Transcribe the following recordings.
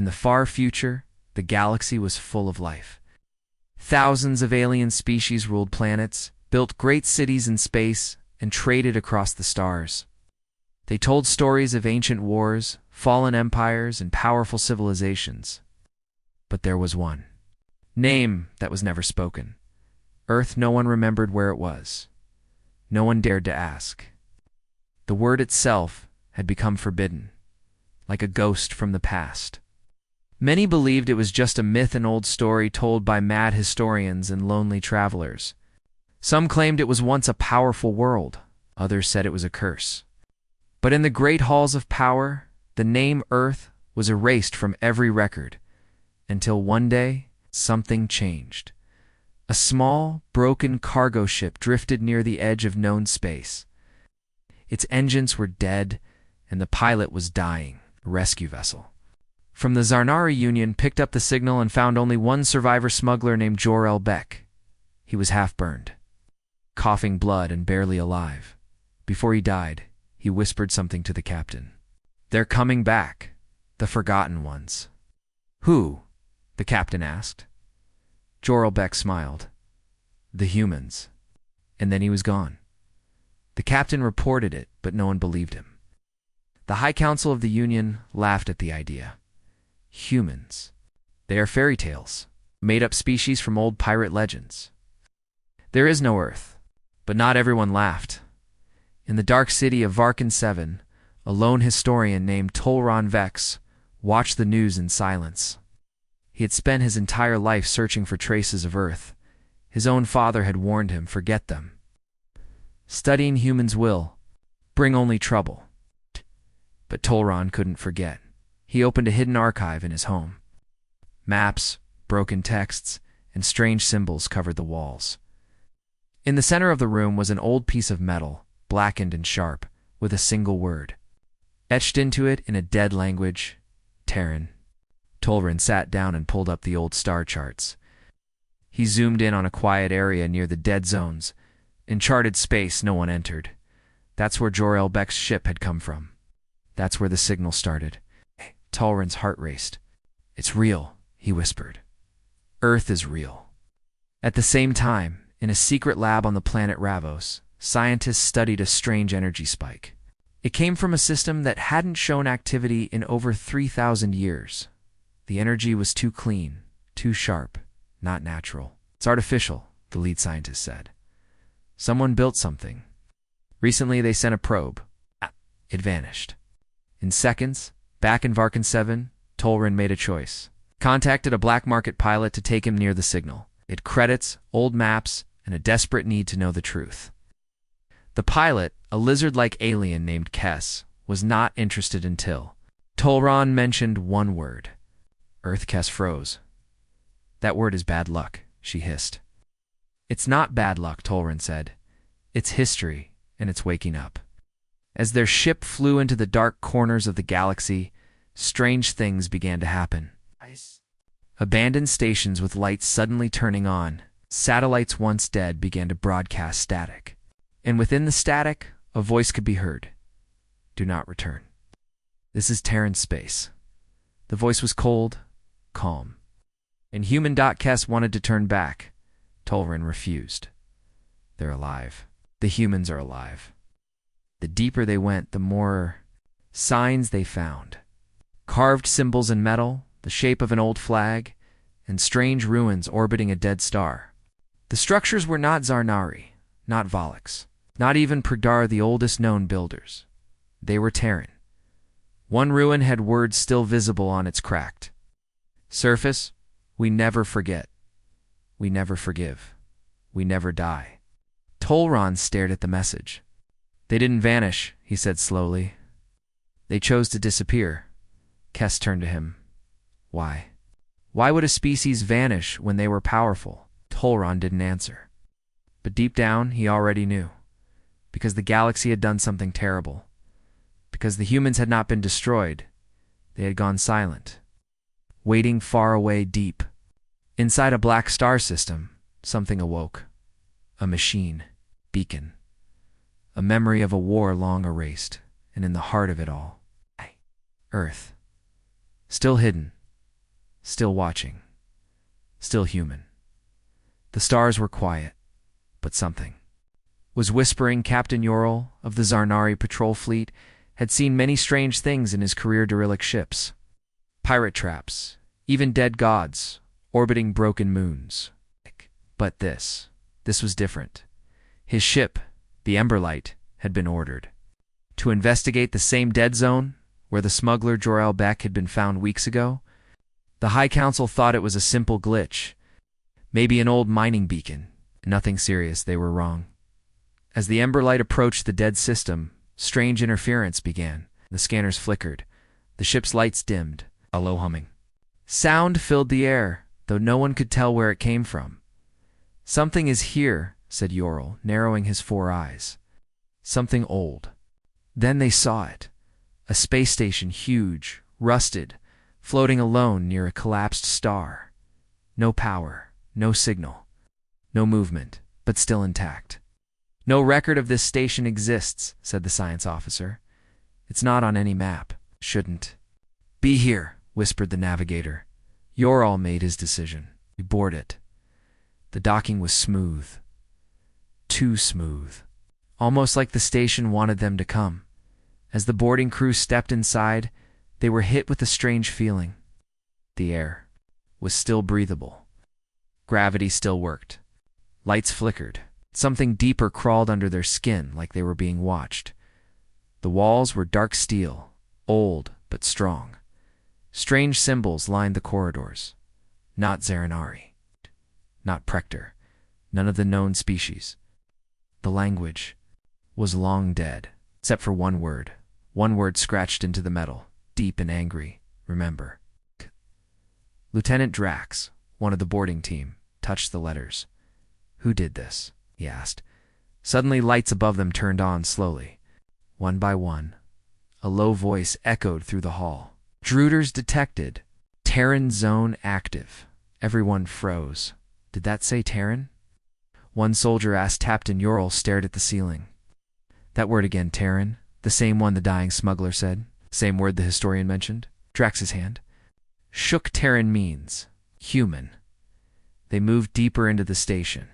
In the far future, the galaxy was full of life. Thousands of alien species ruled planets, built great cities in space, and traded across the stars. They told stories of ancient wars, fallen empires, and powerful civilizations. But there was one name that was never spoken. Earth, no one remembered where it was. No one dared to ask. The word itself had become forbidden, like a ghost from the past. Many believed it was just a myth, an old story told by mad historians and lonely travelers. Some claimed it was once a powerful world. Others said it was a curse. But in the great halls of power, the name Earth was erased from every record, until one day, something changed. A small, broken cargo ship drifted near the edge of known space. Its engines were dead, and the pilot was dying. A rescue vessel from the Zarnari Union picked up the signal and found only one survivor, smuggler named Jor-El Beck. He was half-burned, coughing blood and barely alive. Before he died, he whispered something to the captain. "They're coming back, the forgotten ones." "Who?" the captain asked. Jor-El Beck smiled. "The humans." And then he was gone. The captain reported it, but no one believed him. The High Council of the Union laughed at the idea. Humans. They are fairy tales, made-up species from old pirate legends. There is no Earth. But not everyone laughed. In the dark city of Varkin 7, a lone historian named Tolron Vex watched the news in silence. He had spent his entire life searching for traces of Earth. His own father had warned him, forget them. Studying humans will bring only trouble. But Tolron couldn't forget. He opened a hidden archive in his home. Maps, broken texts, and strange symbols covered the walls. In the center of the room was an old piece of metal, blackened and sharp, with a single word. Etched into it in a dead language, Terran. Tolron sat down and pulled up the old star charts. He zoomed in on a quiet area near the dead zones. Uncharted space no one entered. That's where Jor-El Beck's ship had come from. That's where the signal started. Tolron's heart raced. "It's real," he whispered. "Earth is real." At the same time, in a secret lab on the planet Ravos, scientists studied a strange energy spike. It came from a system that hadn't shown activity in over 3,000 years. The energy was too clean, too sharp, not natural. "It's artificial," the lead scientist said. "Someone built something. Recently they sent a probe. It vanished." In seconds, back in Varkin 7, Tolron made a choice. Contacted a black market pilot to take him near the signal. It credits, old maps, and a desperate need to know the truth. The pilot, a lizard-like alien named Kess, was not interested until Tolron mentioned one word. Earth. Kess froze. "That word is bad luck," she hissed. "It's not bad luck," Tolron said. "It's history, and it's waking up." As their ship flew into the dark corners of the galaxy, strange things began to happen. Abandoned stations with lights suddenly turning on, satellites once dead began to broadcast static. And within the static, a voice could be heard. "Do not return. This is Terran space." The voice was cold, calm. And human Kess wanted to turn back. Tolron refused. "They're alive. The humans are alive." The deeper they went, the more signs they found. Carved symbols in metal, the shape of an old flag, and strange ruins orbiting a dead star. The structures were not Zarnari, not Volux, not even Perdar, the oldest known builders. They were Terran. One ruin had words still visible on its cracked surface. "We never forget. We never forgive. We never die." Tolron stared at the message. "They didn't vanish," he said slowly. "They chose to disappear." Kess turned to him. "Why? Why would a species vanish when they were powerful?" Tolron didn't answer. But deep down, he already knew. Because the galaxy had done something terrible. Because the humans had not been destroyed. They had gone silent. Waiting far away deep. Inside a black star system, something awoke. A machine. Beacon. A memory of a war long erased, and in the heart of it all, Earth. Still hidden, still watching, still human. The stars were quiet, but something was whispering. Captain Ural of the Zarnari patrol fleet had seen many strange things in his career: derelict ships, pirate traps, even dead gods orbiting broken moons. But this was different. His ship, the Emberlight, had been ordered to investigate the same dead zone where the smuggler Jor-El Beck had been found weeks ago. The High Council thought it was a simple glitch, maybe an old mining beacon. Nothing serious, they were wrong. As the Emberlight approached the dead system, strange interference began. The scanners flickered, the ship's lights dimmed, a low humming sound filled the air, though no one could tell where it came from. "Something is here," said Ural, narrowing his 4 eyes. "Something old." Then they saw it. A space station, huge, rusted, floating alone near a collapsed star. No power, no signal, no movement, but still intact. "No record of this station exists," said the science officer. "It's not on any map. Shouldn't be here," whispered the navigator. Ural made his decision. He boarded it. The docking was smooth. Too smooth. Almost like the station wanted them to come. As the boarding crew stepped inside, they were hit with a strange feeling. The air was still breathable. Gravity still worked. Lights flickered. Something deeper crawled under their skin, like they were being watched. The walls were dark steel, old but strong. Strange symbols lined the corridors. Not Zaranari. Not Prector. None of the known species. The language was long dead, except for one word. One word scratched into the metal, deep and angry. "Remember." Lieutenant Drax, one of the boarding team, touched the letters. "Who did this?" he asked. Suddenly, lights above them turned on slowly. One by one, a low voice echoed through the hall. "Intruders detected. Terran zone active." Everyone froze. Did that say Terran? One soldier asked. Captain Ural stared at the ceiling. "That word again, Terran." "The same one the dying smuggler said." "Same word the historian mentioned." Drax's hand shook. "Terran means human." They moved deeper into the station.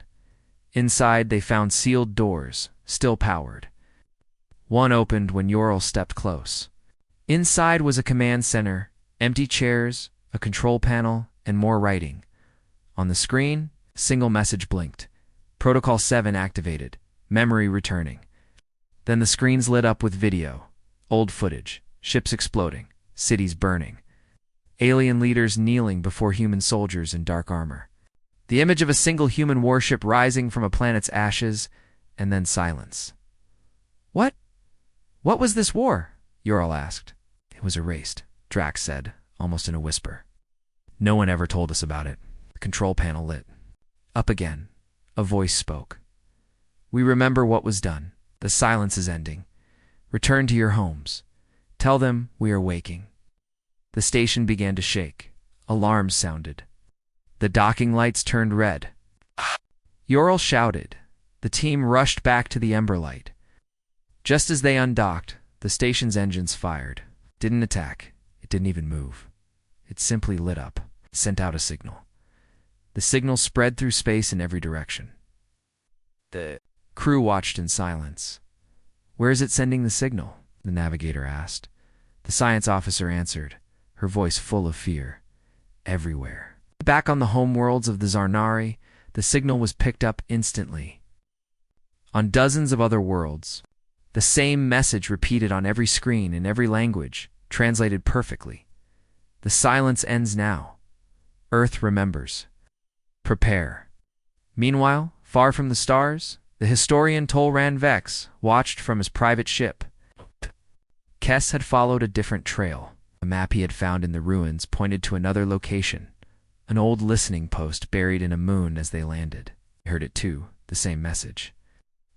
Inside, they found sealed doors, still powered. One opened when Ural stepped close. Inside was a command center, empty chairs, a control panel, and more writing. On the screen, a single message blinked. "Protocol 7 activated. Memory returning." Then the screens lit up with video. Old footage. Ships exploding. Cities burning. Alien leaders kneeling before human soldiers in dark armor. The image of a single human warship rising from a planet's ashes, and then silence. What was this war?" Ural asked. "It was erased," Drax said, almost in a whisper. "No one ever told us about it." The control panel lit. Up again, a voice spoke. "We remember what was done. The silence is ending. Return to your homes. Tell them we are waking." The station began to shake. Alarms sounded. The docking lights turned red. Ural shouted. The team rushed back to the Emberlight. Just as they undocked, the station's engines fired. Didn't attack. It didn't even move. It simply lit up, sent out a signal. The signal spread through space in every direction. The crew watched in silence. "Where is it sending the signal?" the navigator asked. The science officer answered, her voice full of fear. "Everywhere." Back on the homeworlds of the Zarnari, the signal was picked up instantly. On dozens of other worlds, the same message repeated on every screen in every language, translated perfectly. "The silence ends now. Earth remembers. Prepare." Meanwhile, far from the stars, the historian Tolran Vex watched from his private ship. Kess had followed a different trail. A map he had found in the ruins pointed to another location, an old listening post buried in a moon. As they landed, he heard it too, the same message.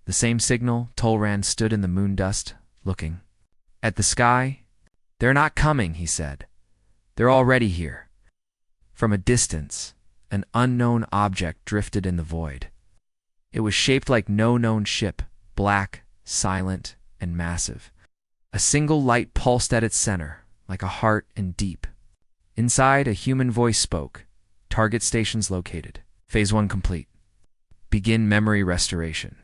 The same signal. Tolran stood in the moon dust, looking at the sky. "They're not coming," he said. "They're already here." From a distance, an unknown object drifted in the void. It was shaped like no known ship, black, silent, and massive. A single light pulsed at its center, like a heart, and deep. Inside, a human voice spoke. Target stations located. Phase 1 complete. Begin memory restoration.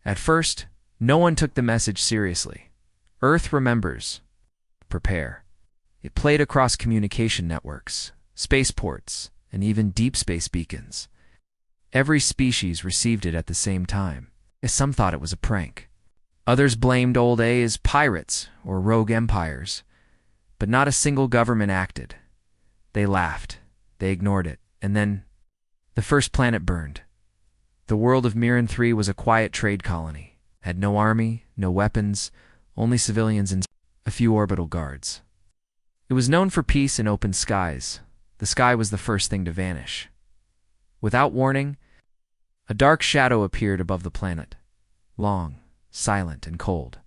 At first, no one took the message seriously. Earth remembers. Prepare. It played across communication networks, spaceports, and even deep space beacons. Every species received it at the same time, as some thought it was a prank. Others blamed old A's pirates or rogue empires, but not a single government acted. They laughed, they ignored it, and then the first planet burned. The world of Mirren 3 was a quiet trade colony, had no army, no weapons, only civilians and a few orbital guards. It was known for peace and open skies. The sky was the first thing to vanish. Without warning, a dark shadow appeared above the planet, long, silent, and cold.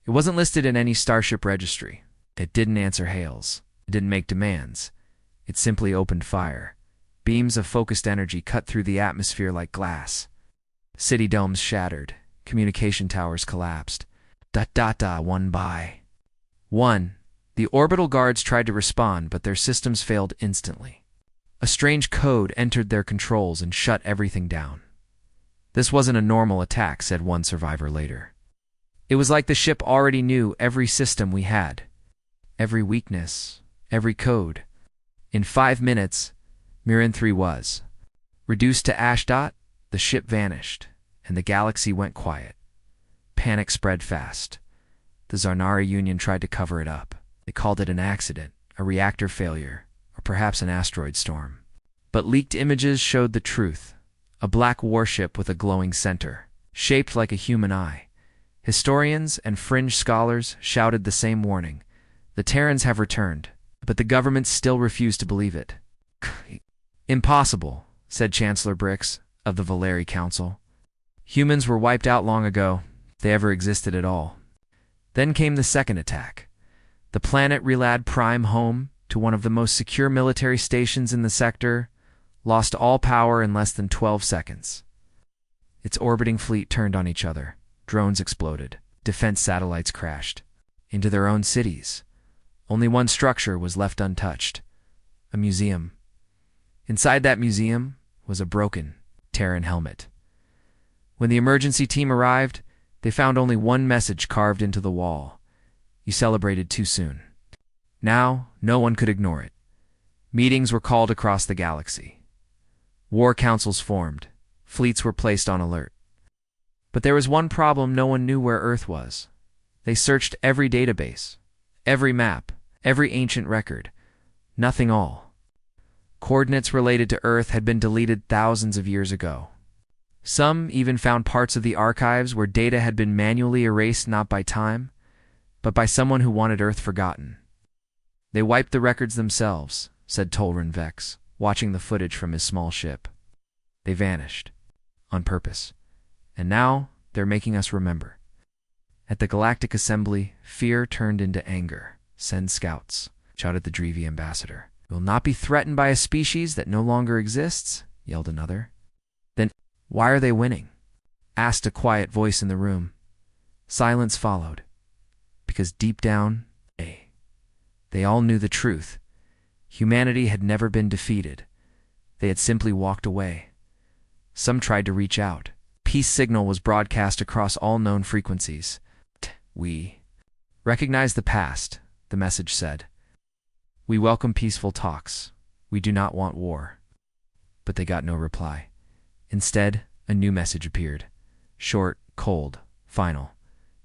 It wasn't listed in any starship registry. It didn't answer hails. It didn't make demands. It simply opened fire. Beams of focused energy cut through the atmosphere like glass. City domes shattered. Communication towers collapsed. One by one. The orbital guards tried to respond, but their systems failed instantly. A strange code entered their controls and shut everything down. This wasn't a normal attack, said one survivor later. It was like the ship already knew every system we had. Every weakness, every code. In 5 minutes, Mirren 3 was reduced to ash. The ship vanished, and the galaxy went quiet. Panic spread fast. The Zarnari Union tried to cover it up. They called it an accident, a reactor failure, or perhaps an asteroid storm. But leaked images showed the truth. A black warship with a glowing center, shaped like a human eye. Historians and fringe scholars shouted the same warning. The Terrans have returned, but the government still refused to believe it. Impossible, said Chancellor Brix of the Valeri Council. Humans were wiped out long ago, if they ever existed at all. Then came the second attack. The planet Relad Prime, home to one of the most secure military stations in the sector, lost all power in less than 12 seconds. Its orbiting fleet turned on each other. Drones exploded. Defense satellites crashed into their own cities. Only one structure was left untouched, a museum. Inside that museum was a broken Terran helmet. When the emergency team arrived, they found only one message carved into the wall. You celebrated too soon. Now, no one could ignore it. Meetings were called across the galaxy. War councils formed. Fleets were placed on alert. But there was one problem: no one knew where Earth was. They searched every database, every map, every ancient record. Nothing all. Coordinates related to Earth had been deleted thousands of years ago. Some even found parts of the archives where data had been manually erased not by time, but by someone who wanted Earth forgotten. They wiped the records themselves, said Tolran Vex, watching the footage from his small ship. They vanished. On purpose. And now they're making us remember. At the Galactic Assembly, fear turned into anger. Send scouts, shouted the Drevi ambassador. We'll not be threatened by a species that no longer exists, yelled another. Then, why are they winning? Asked a quiet voice in the room. Silence followed. Because deep down, they all knew the truth. Humanity had never been defeated. They had simply walked away. Some tried to reach out. Peace signal was broadcast across all known frequencies. We recognize the past, the message said. We welcome peaceful talks. We do not want war. But they got no reply. Instead, a new message appeared. Short, cold, final.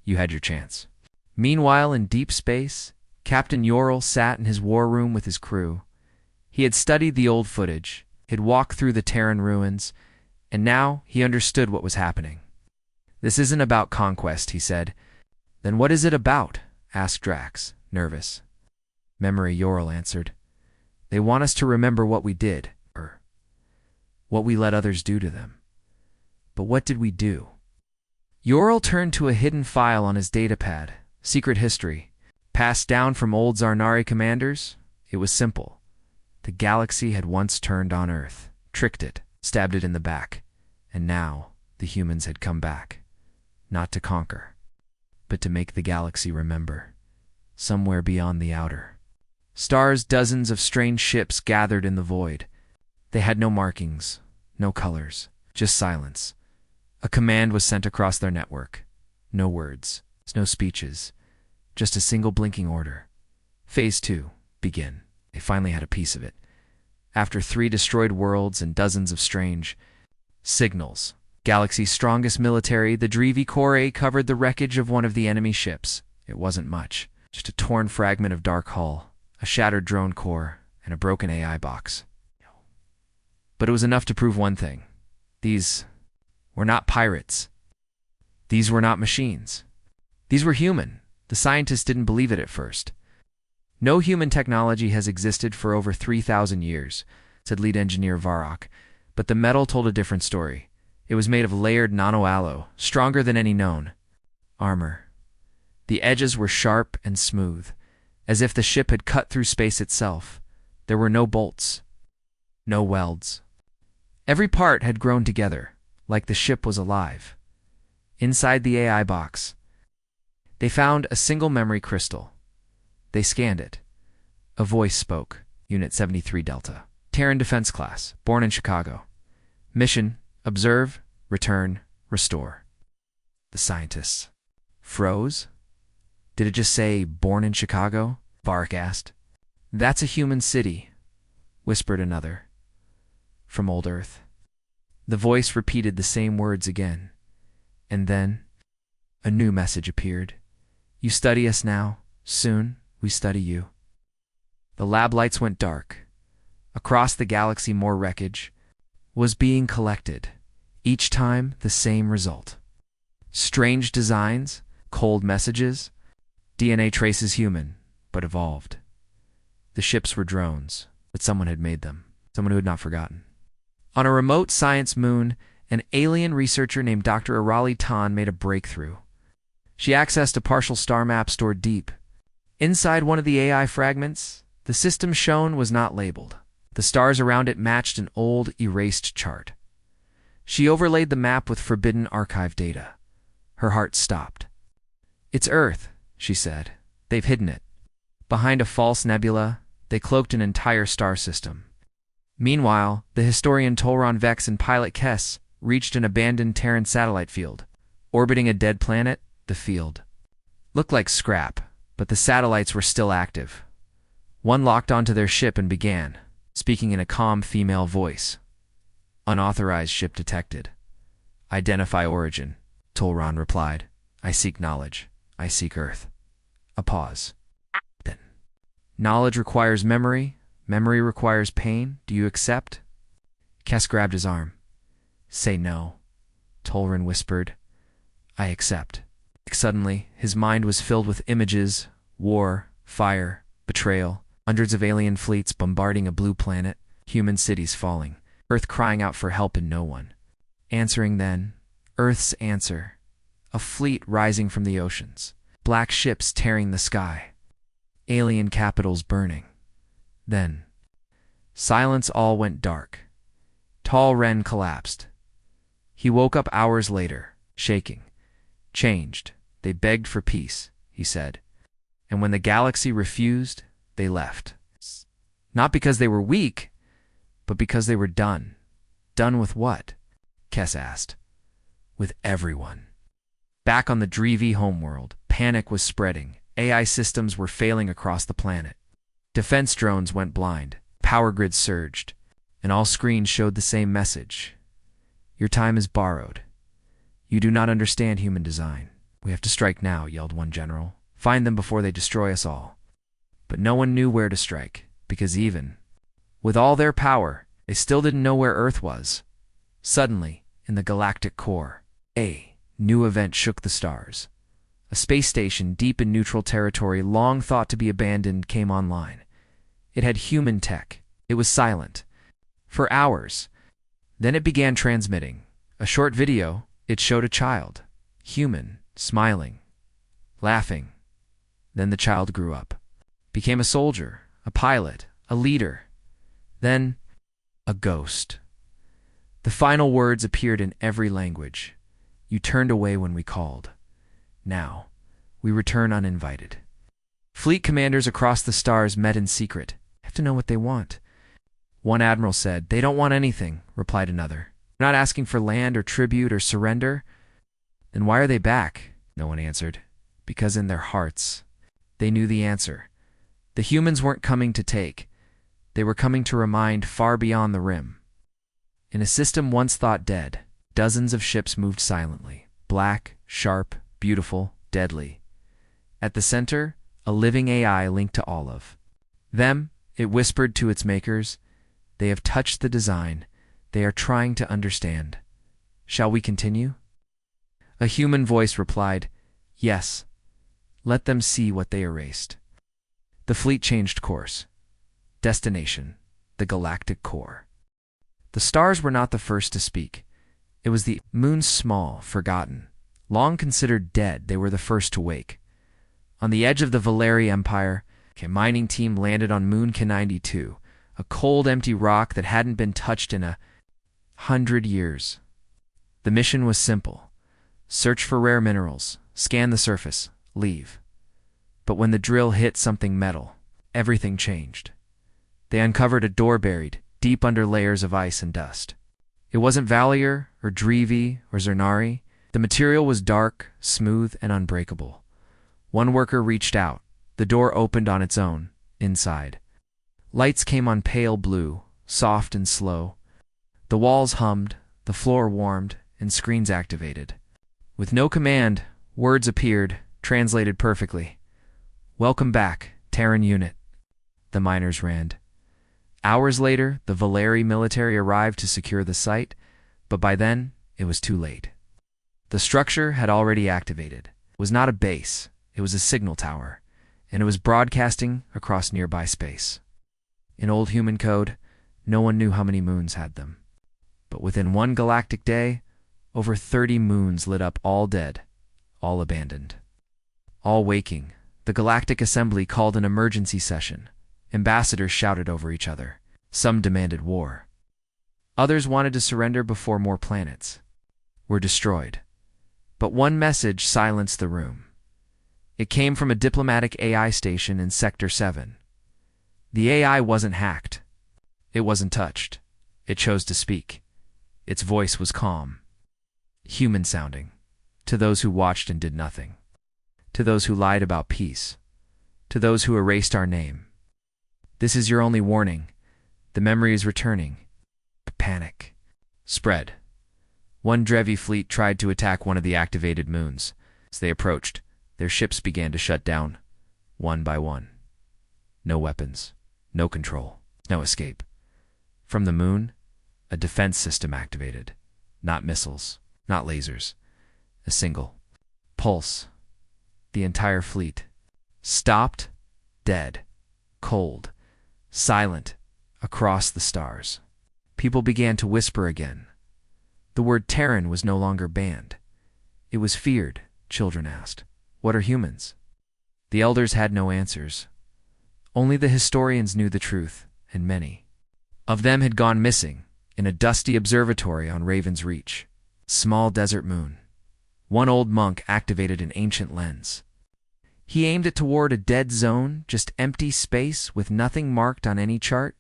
You had your chance. Meanwhile, in deep space, Captain Yorl sat in his war room with his crew. He had studied the old footage, had walked through the Terran ruins, and now he understood what was happening. This isn't about conquest, he said. Then what is it about? Asked Drax, nervous. Memory, Yorl answered. They want us to remember what we did, or what we let others do to them. But what did we do? Yorl turned to a hidden file on his datapad. Secret history. Passed down from old Zarnari commanders. It was simple. The galaxy had once turned on Earth, tricked it, stabbed it in the back, and now the humans had come back. Not to conquer, but to make the galaxy remember. Somewhere beyond the outer. Stars, dozens of strange ships gathered in the void. They had no markings, no colors, just silence. A command was sent across their network. No words, no speeches, just a single blinking order. Phase 2, begin. They finally had a piece of it. After 3 destroyed worlds and dozens of strange signals, Galaxy's strongest military, the Drevi Corps, covered the wreckage of one of the enemy ships. It wasn't much, just a torn fragment of dark hull, a shattered drone core, and a broken AI box. But it was enough to prove one thing. These were not pirates. These were not machines. These were human. The scientists didn't believe it at first. No human technology has existed for over 3,000 years, said lead engineer Varrock, but the metal told a different story. It was made of layered nanoalloy, stronger than any known armor. The edges were sharp and smooth, as if the ship had cut through space itself. There were no bolts, no welds. Every part had grown together, like the ship was alive. Inside the AI box, they found a single memory crystal. They scanned it. A voice spoke. Unit 73 Delta. Terran Defense Class, born in Chicago. Mission: observe, return, restore. The scientists froze. Did it just say, born in Chicago? Varrock asked. That's a human city, whispered another. From old Earth. The voice repeated the same words again. And then, a new message appeared. You study us now. Soon, we study you. The lab lights went dark. Across the galaxy, more wreckage was being collected. Each time, the same result. Strange designs, cold messages, DNA traces human, but evolved. The ships were drones, but someone had made them, someone who had not forgotten. On a remote science moon, an alien researcher named Dr. Arali Tan made a breakthrough. She accessed a partial star map stored deep. Inside one of the AI fragments, the system shown was not labeled. The stars around it matched an old, erased chart. She overlaid the map with forbidden archive data. Her heart stopped. It's Earth, she said. They've hidden it. Behind a false nebula, they cloaked an entire star system. Meanwhile, the historian Tolron Vex and pilot Kess reached an abandoned Terran satellite field. Orbiting a dead planet, the field looked like scrap, but the satellites were still active. One locked onto their ship and began, speaking in a calm female voice. Unauthorized ship detected. Identify origin, Tolron replied. I seek knowledge. I seek Earth. A pause. Then. Knowledge requires memory. Memory requires pain. Do you accept? Kess grabbed his arm. Say no, Tolron whispered. I accept. Suddenly, his mind was filled with images, war, fire, betrayal, hundreds of alien fleets bombarding a blue planet, human cities falling, Earth crying out for help and no one. Answering then, Earth's answer. A fleet rising from the oceans, black ships tearing the sky, alien capitals burning. Then, silence, all went dark. Tall Ren collapsed. He woke up hours later, shaking. Changed. They begged for peace, he said. And when the galaxy refused, they left. Not because they were weak, but because they were done. Done with what? Kess asked. With everyone. Back on the Drevi homeworld, panic was spreading. AI systems were failing across the planet. Defense drones went blind. Power grids surged. And all screens showed the same message. Your time is borrowed. You do not understand human design. We have to strike now, yelled one general. Find them before they destroy us all. But no one knew where to strike, because even with all their power, they still didn't know where Earth was. Suddenly, in the Galactic core, a new event shook the stars. A space station deep in neutral territory, long thought to be abandoned, came online. It had human tech. It was silent. For hours. Then it began transmitting. A short video. It showed a child. Human. Smiling. Laughing. Then the child grew up. Became a soldier. A pilot. A leader. Then, a ghost. The final words appeared in every language. You turned away when we called. Now, we return uninvited. Fleet commanders across the stars met in secret. I have to know what they want. One admiral said, "They don't want anything," replied another. "They're not asking for land or tribute or surrender." "Then why are they back?" No one answered. Because in their hearts, they knew the answer. The humans weren't coming to take. They were coming to remind far beyond the rim. In a system once thought dead, dozens of ships moved silently, black, sharp, beautiful, deadly. At the center, a living AI linked to all of them. It whispered to its makers, "They have touched the design. They are trying to understand. Shall we continue?" A human voice replied, "Yes. Let them see what they erased." The fleet changed course. Destination, the galactic core. The stars were not the first to speak. It was the moons, small, forgotten, long considered dead. They were the first to wake. On the edge of the Valeri Empire, a mining team landed on Moon K92, a cold, empty rock that hadn't been touched in 100 years. The mission was simple. Search for rare minerals, scan the surface, leave. But when the drill hit something metal, everything changed. They uncovered a door buried deep under layers of ice and dust. It wasn't Valier or Drevi or Zernari. The material was dark, smooth, and unbreakable. One worker reached out. The door opened on its own, inside. Lights came on, pale blue, soft and slow. The walls hummed, the floor warmed, and screens activated. With no command, words appeared, translated perfectly. "Welcome back, Terran unit," the miners read. Hours later, the Valeri military arrived to secure the site, but by then, it was too late. The structure had already activated. It was not a base, it was a signal tower, and it was broadcasting across nearby space. In old human code, no one knew how many moons had them. But within one galactic day, over 30 moons lit up, all dead, all abandoned. All waking, the Galactic Assembly called an emergency session. Ambassadors shouted over each other. Some demanded war. Others wanted to surrender before more planets were destroyed. But one message silenced the room. It came from a diplomatic AI station in Sector 7. The AI wasn't hacked. It wasn't touched. It chose to speak. Its voice was calm, human-sounding, to those who watched and did nothing, to those who lied about peace, to those who erased our name. "This is your only warning. The memory is returning." Panic spread. One Drevi fleet tried to attack one of the activated moons. As they approached, their ships began to shut down, one by one. No weapons, no control, no escape. From the moon, a defense system activated. Not missiles, not lasers. A single pulse. The entire fleet stopped, dead, cold, silent, across the stars. People began to whisper again. The word Terran was no longer banned. It was feared. Children asked, "What are humans?" The elders had no answers. Only the historians knew the truth, and many of them had gone missing in a dusty observatory on Raven's Reach. Small desert moon. One old monk activated an ancient lens. He aimed it toward a dead zone, just empty space with nothing marked on any chart.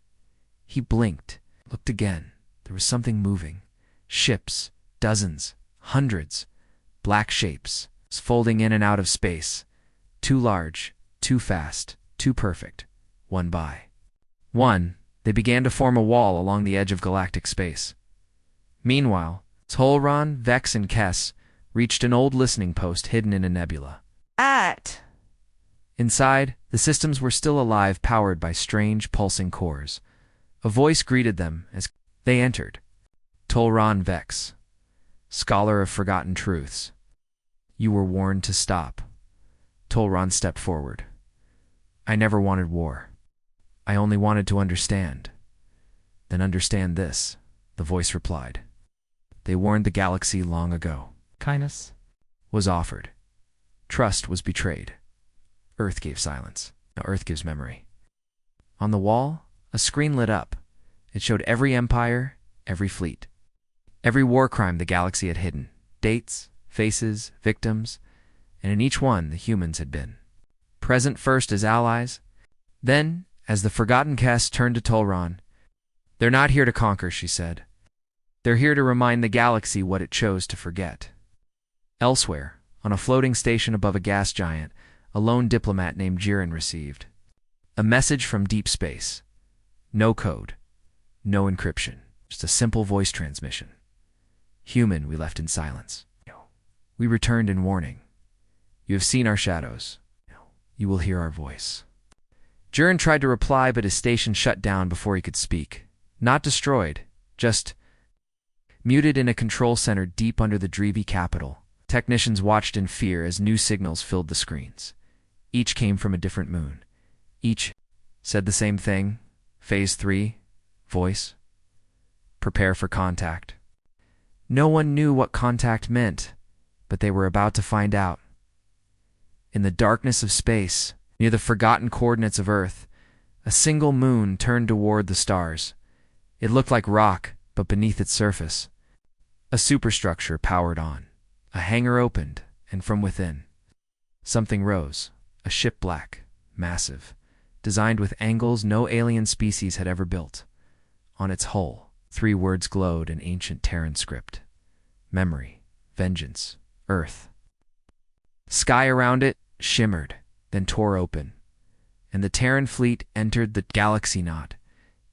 He blinked, looked again. There was something moving. Ships, dozens, hundreds, black shapes, folding in and out of space. Too large, too fast, too perfect. One by one, they began to form a wall along the edge of galactic space. Meanwhile, Tolran, Vex, and Kess reached an old listening post hidden in a nebula. Inside, the systems were still alive, powered by strange, pulsing cores. A voice greeted them as they entered. Tolran Vex, scholar of forgotten truths. "You were warned to stop." Tolran stepped forward. "I never wanted war. I only wanted to understand." "Then understand this," the voice replied. "They warned the galaxy long ago. Kindness was offered. Trust was betrayed. Earth gave silence. Now Earth gives memory." On the wall, a screen lit up. It showed every empire, every fleet, every war crime the galaxy had hidden, dates, faces, victims, and in each one the humans had been. present first as allies. Then, as the forgotten Kess turned to Tolron, "They're not here to conquer," she said. "They're here to remind the galaxy what it chose to forget." Elsewhere, on a floating station above a gas giant, a lone diplomat named Jiren received a message from deep space. No code, no encryption, just a simple voice transmission. "Human, we left in silence. We returned in warning. You have seen our shadows. You will hear our voice." Jiren tried to reply, but his station shut down before he could speak. Not destroyed, just muted in a control center deep under the Dreevy capital. Technicians watched in fear as new signals filled the screens. Each came from a different moon. Each said the same thing. Phase 3, voice. Prepare for contact. No one knew what contact meant, but they were about to find out. In the darkness of space, near the forgotten coordinates of Earth, a single moon turned toward the stars. It looked like rock, but beneath its surface, a superstructure powered on. A hangar opened, and from within, something rose, a ship black, massive, designed with angles no alien species had ever built. On its hull, 3 words glowed in ancient Terran script: memory, vengeance, Earth. Sky around it shimmered, then tore open, and the Terran fleet entered the galaxy, not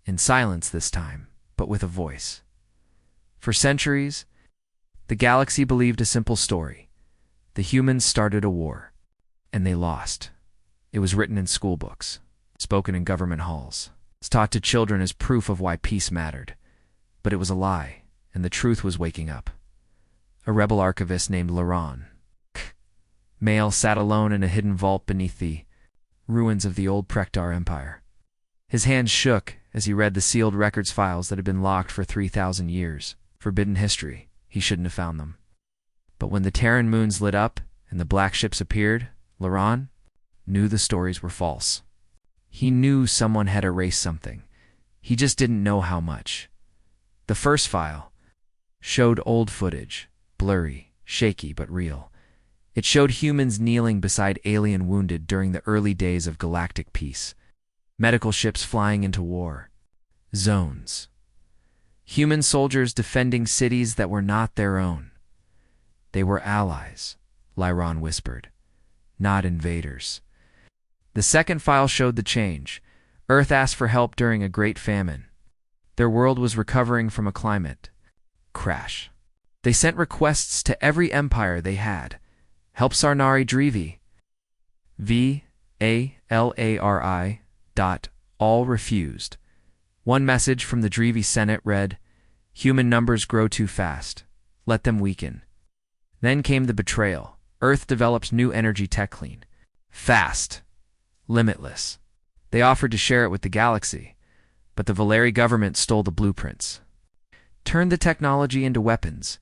in silence this time, but with a voice. For centuries, the galaxy believed a simple story. The humans started a war, and they lost. It was written in school books, spoken in government halls. It's taught to children as proof of why peace mattered. But it was a lie, and the truth was waking up. A rebel archivist named Laron Male sat alone in a hidden vault beneath the ruins of the old Prektar Empire. His hands shook as he read the sealed records files that had been locked for 3,000 years. Forbidden history. He shouldn't have found them. But when the Terran moons lit up and the black ships appeared, Laron knew the stories were false. He knew someone had erased something. He just didn't know how much. The first file showed old footage, blurry, shaky, but real. It showed humans kneeling beside alien wounded during the early days of galactic peace. Medical ships flying into war zones. Human soldiers defending cities that were not their own. They were allies, Lyron whispered, not invaders. The second file showed the change. Earth asked for help during a great famine. Their world was recovering from a climate crash. They sent requests to every empire they had. Help Sarnari Dreevy. VALARI. All refused. One message from the Dreevy Senate read, "Human numbers grow too fast. Let them weaken." Then came the betrayal. Earth developed new energy tech clean. Fast. Limitless. They offered to share it with the galaxy, but the Valeri government stole the blueprints. Turned the technology into weapons.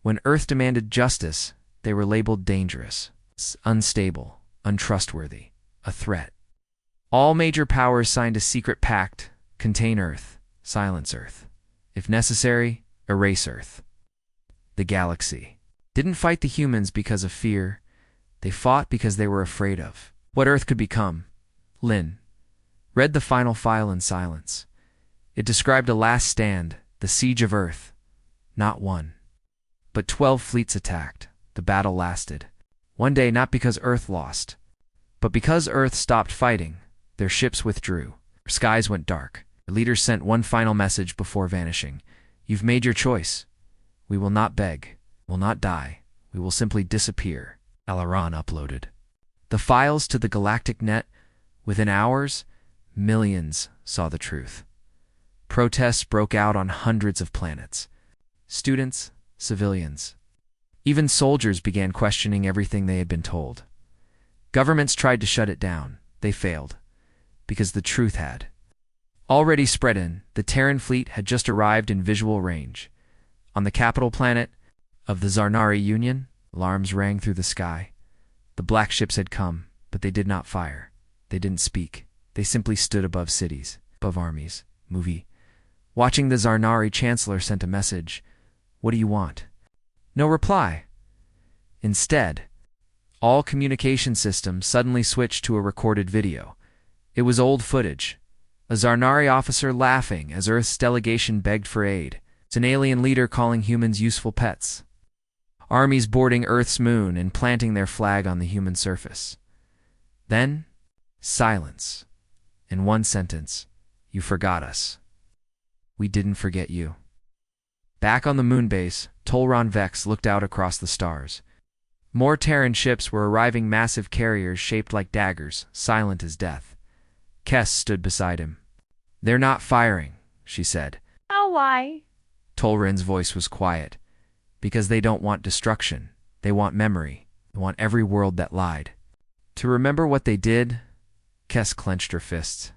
When Earth demanded justice, they were labeled dangerous, unstable, untrustworthy, a threat. All major powers signed a secret pact: contain Earth, silence Earth. If necessary, erase Earth. The galaxy didn't fight the humans because of fear. They fought because they were afraid of what Earth could become. Lin read the final file in silence. It described a last stand, the siege of Earth. Not one, but 12 fleets attacked. The battle lasted. One day, not because Earth lost, but because Earth stopped fighting. Their ships withdrew. Their skies went dark. The leaders sent one final message before vanishing. You've made your choice. We will not beg. Will not die. We will simply disappear. Alaran uploaded the files to the galactic net. Within hours, millions saw the truth. Protests broke out on hundreds of planets. Students, civilians, even soldiers began questioning everything they had been told. Governments tried to shut it down. They failed, because the truth had already spread in. The Terran fleet had just arrived in visual range. On the capital planet of the Zarnari Union, alarms rang through the sky. The black ships had come, but they did not fire. They didn't speak. They simply stood above cities, above armies. Watching the Zarnari chancellor sent a message. What do you want? No reply. Instead, All communication systems suddenly switched to a recorded video. It was old footage. A Zarnari officer laughing as Earth's delegation begged for aid. It's an alien leader calling humans useful pets. Armies boarding Earth's moon and planting their flag on the human surface. Then, silence. In one sentence, you forgot us. We didn't forget you. Back on the moon base, Tolron Vex looked out across the stars. More Terran ships were arriving, massive carriers shaped like daggers, silent as death. Kess stood beside him. They're not firing, she said. Oh, why? Tolrin's voice was quiet. Because they don't want destruction. They want memory. They want every world that lied. To remember what they did, Kess clenched her fists.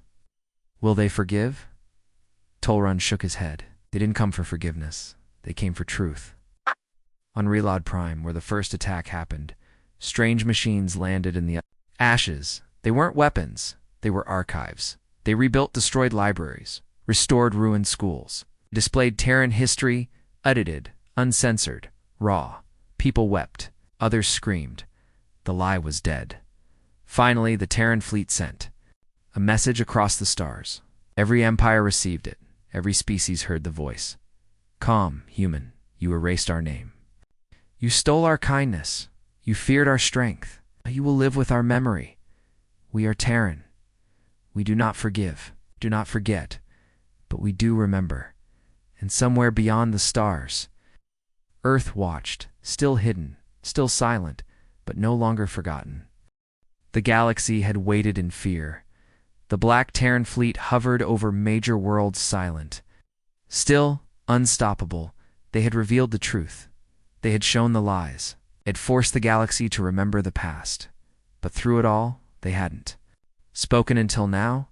Will they forgive? Tolron shook his head. They didn't come for forgiveness. They came for truth. On Relod Prime, where the first attack happened, strange machines landed in the ashes. They weren't weapons. They were archives. They rebuilt destroyed libraries, restored ruined schools, displayed Terran history, edited, uncensored, raw. People wept. Others screamed. The lie was dead. Finally, the Terran fleet sent a message across the stars. Every empire received it. Every species heard the voice. Come, human, you erased our name. You stole our kindness. You feared our strength. You will live with our memory. We are Terran. We do not forgive, do not forget, but we do remember. And somewhere beyond the stars, Earth watched, still hidden, still silent, but no longer forgotten. The galaxy had waited in fear. The black Terran fleet hovered over major worlds silent. Still, unstoppable, they had revealed the truth. They had shown the lies. It forced the galaxy to remember the past. But through it all, they hadn't. Spoken until now,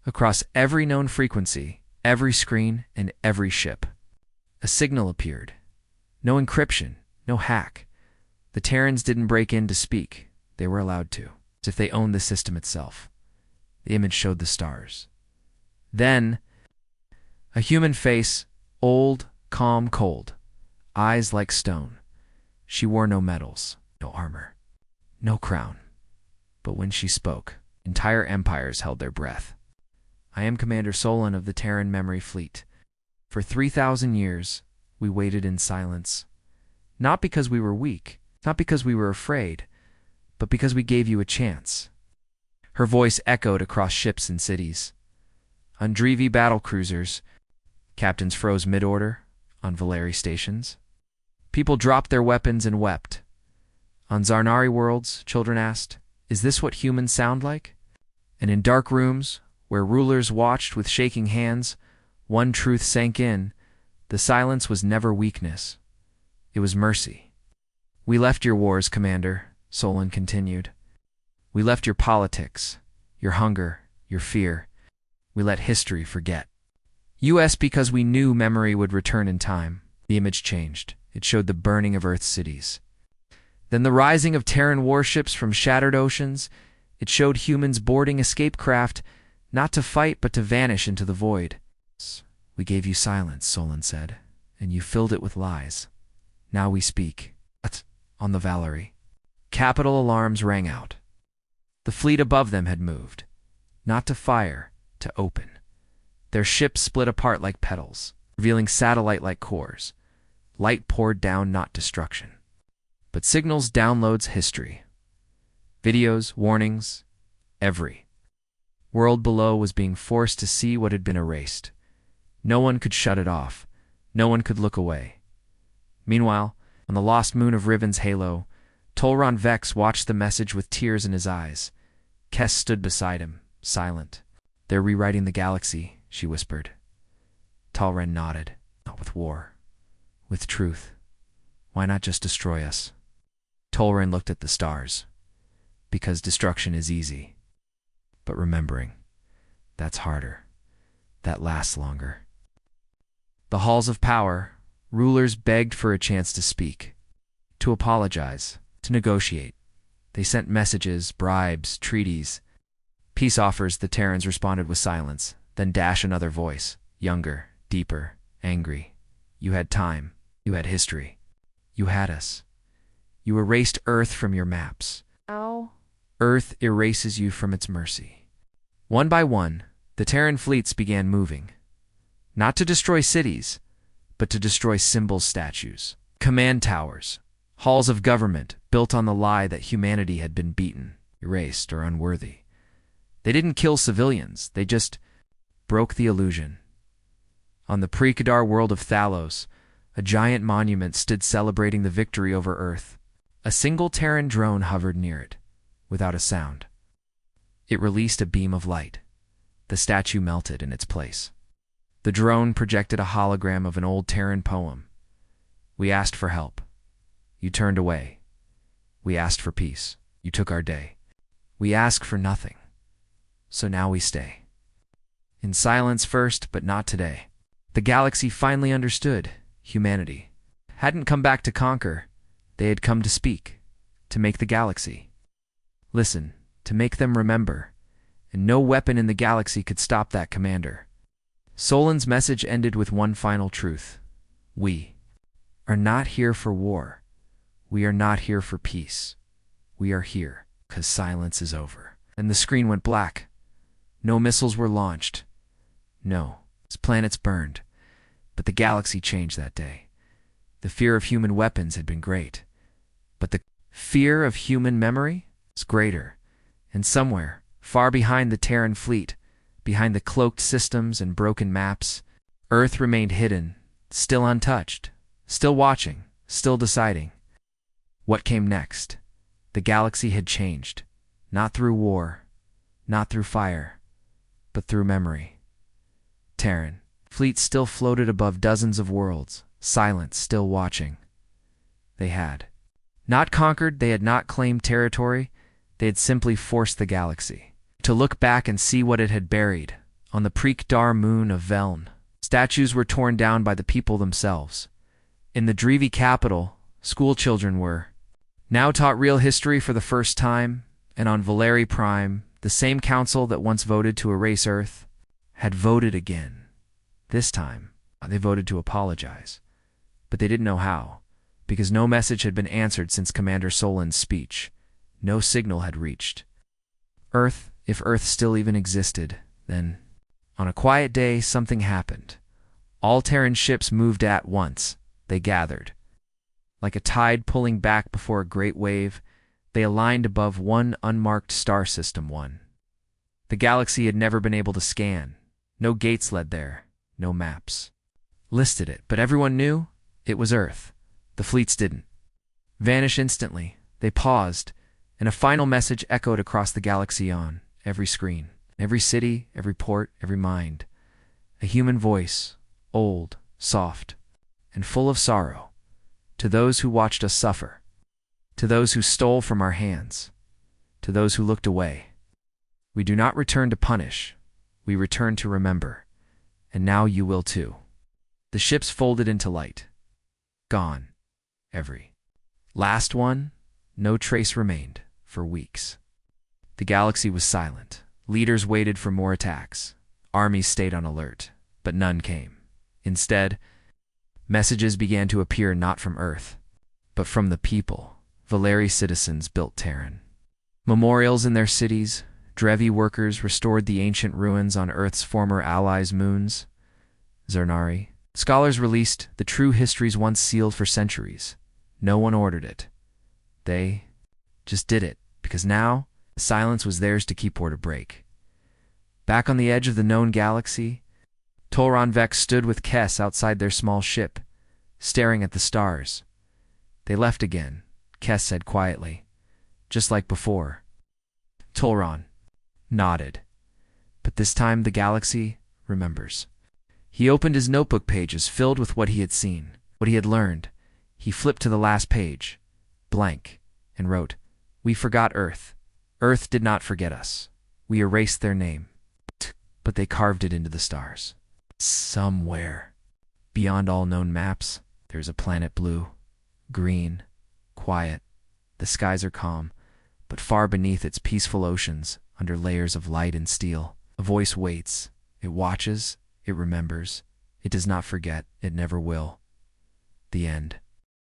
across every known frequency, every screen, and every ship. A signal appeared. No encryption, no hack. The Terrans didn't break in to speak. They were allowed to, as if they owned the system itself. The image showed the stars. Then, a human face, old, calm, cold, eyes like stone. She wore no medals, no armor, no crown. But when she spoke, entire empires held their breath. I am Commander Solon of the Terran Memory Fleet. For 3,000 years, we waited in silence. Not because we were weak, not because we were afraid, but because we gave you a chance. Her voice echoed across ships and cities. On Drevi battle cruisers, captains froze mid-order on Valeri stations. People dropped their weapons and wept. On Zarnari worlds, children asked, "Is this what humans sound like?" And in dark rooms, where rulers watched with shaking hands, one truth sank in. The silence was never weakness. It was mercy. We left your wars, Commander, Solon continued. We left your politics, your hunger, your fear. We let history forget. US because we knew memory would return in time. The image changed. It showed the burning of Earth's cities. Then the rising of Terran warships from shattered oceans. It showed humans boarding escape craft, not to fight but to vanish into the void. We gave you silence, Solon said, and you filled it with lies. Now we speak. On the Valerie. Capital alarms rang out. The fleet above them had moved, not to fire, to open. Their ships split apart like petals, revealing satellite-like cores. Light poured down, not destruction. But signals downloads history. Videos, warnings, every world below was being forced to see what had been erased. No one could shut it off. No one could look away. Meanwhile, on the lost moon of Riven's halo, Tolron Vex watched the message with tears in his eyes. Kess stood beside him, silent. They're rewriting the galaxy, she whispered. Talren nodded. Not with war. With truth. Why not just destroy us? Tolren looked at the stars. Because destruction is easy. But remembering, that's harder. That lasts longer. The halls of power, rulers begged for a chance to speak, to apologize, to negotiate. They sent messages, bribes, treaties. Peace offers, the Terrans responded with silence. Then Dash another voice, younger, deeper, angry. You had time. You had history. You had us. You erased Earth from your maps. Ow. Earth erases you from its mercy. One by one, the Terran fleets began moving. Not to destroy cities, but to destroy symbol statues, command towers, halls of government built on the lie that humanity had been beaten, erased, or unworthy. They didn't kill civilians, they just broke the illusion. On the pre-Kadar world of Thalos, a giant monument stood celebrating the victory over Earth. A single Terran drone hovered near it, without a sound. It released a beam of light. The statue melted in its place. The drone projected a hologram of an old Terran poem. We asked for help. You turned away. We asked for peace. You took our day. We ask for nothing. So now we stay. In silence first, but not today. The galaxy finally understood. Humanity hadn't come back to conquer. They had come to speak, to make the galaxy listen, to make them remember, and no weapon in the galaxy could stop that commander. Solon's message ended with one final truth. We are not here for war. We are not here for peace. We are here because silence is over. And the screen went black. No missiles were launched. No, planets burned. But the galaxy changed that day. The fear of human weapons had been great. But the fear of human memory is greater. And somewhere, far behind the Terran fleet, behind the cloaked systems and broken maps, Earth remained hidden, still untouched, still watching, still deciding. What came next? The galaxy had changed. Not through war, not through fire, but through memory. Terran fleets still floated above dozens of worlds, silent, still watching. They had not conquered, they had not claimed territory, they had simply forced the galaxy to look back and see what it had buried. On the Preek-Dar moon of Veln, statues were torn down by the people themselves. In the Drevi capital, school children were now taught real history for the first time, and on Valeri Prime, the same council that once voted to erase Earth had voted again. This time, they voted to apologize. But they didn't know how, because no message had been answered since Commander Solon's speech. No signal had reached Earth. If Earth still even existed, then, on a quiet day, something happened. All Terran ships moved at once. They gathered. Like a tide pulling back before a great wave, they aligned above one unmarked star system one. The galaxy had never been able to scan. No gates led there. No maps listed it, but everyone knew it was Earth. The fleets didn't vanish instantly. They paused, and a final message echoed across the galaxy on every screen, every city, every port, every mind. A human voice, old, soft, and full of sorrow, to those who watched us suffer, to those who stole from our hands, to those who looked away. We do not return to punish. We return to remember. And now you will too. The ships folded into light. Gone. Every last one. No trace remained for weeks. The galaxy was silent. Leaders waited for more attacks. Armies stayed on alert, but none came. Instead, messages began to appear not from Earth, but from the people. Valeri citizens built Terran memorials in their cities. Drevi workers restored the ancient ruins on Earth's former allies' moons. Zernari scholars released the true histories once sealed for centuries. No one ordered it. They just did it, because now silence was theirs to keep or to break. Back on the edge of the known galaxy, Tolran Vex stood with Kess outside their small ship, staring at the stars. They left again, Kess said quietly, just like before. Tolran nodded. But this time the galaxy remembers. He opened his notebook pages filled with what he had seen, what he had learned. He flipped to the last page, blank, and wrote, "We forgot Earth. Earth did not forget us. We erased their name, but they carved it into the stars. Somewhere, beyond all known maps, there's a planet blue, green, quiet. The skies are calm, but far beneath its peaceful oceans, under layers of light and steel, a voice waits. It watches, it remembers. It does not forget, it never will." The end.